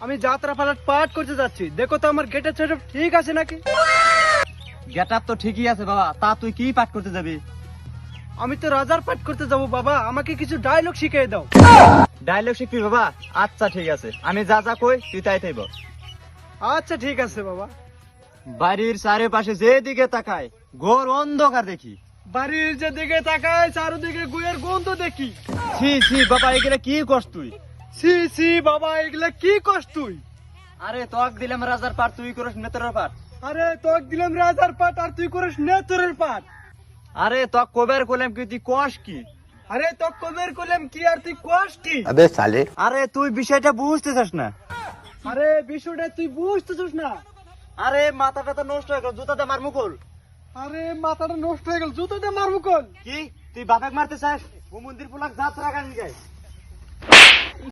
আমি যাত্রা পালাট পাঠ করতে যাচ্ছি, দেখো তো আমার গেটের সেটআপ ঠিক আছে নাকি। গেটআপ তো ঠিকই আছে বাবা, তা তুই কি পাঠ করতে যাবি? আমি তো রাজার পাঠ করতে যাব বাবা, আমাকে কিছু ডায়লগ শিখিয়ে দাও। ডায়লগ শিখবি বাবা? আচ্ছা ঠিক আছে, আমি যা যা কই তুই তাই তাই বল। আচ্ছা ঠিক আছে বাবা। বাড়ির চারিপাশে যেদিকে তাকায় ঘোর অন্ধকার দেখি। বাড়ির যেদিকে তাকায় চারদিকে গুয়ের গন্ধ দেখি। ছি ছি বাবা, এগুলা কি করছ তুই? সি সি বাবা, এগুলা কি করছ তুই? আরে তোক দিলাম রাজার পাঠ, তুই করিস নেতার পাঠ। আরে তোক দিলাম রাজার পাঠ আর তুই করিস নেতরের পাঠ। আরে তোক কবের কইলাম কি তুই কস কি? আরে তোক কবের কইলাম কি আর তুই কস কি? अबे साले। আরে তুই বিষয়টা বুঝতেছিস না। আরে বিষয়টা তুই বুঝতেছিস না। আরে মাথাটা তো নষ্ট হয়ে গেল, জুতাতে মার মুকুল। আরে মাথাটা নষ্ট হয়ে গেল, জুতোতে মারবো কোন? কি তুই বাপেক মারতে চাস? ও মন্দির পোলাক যাত্রা গান গায়।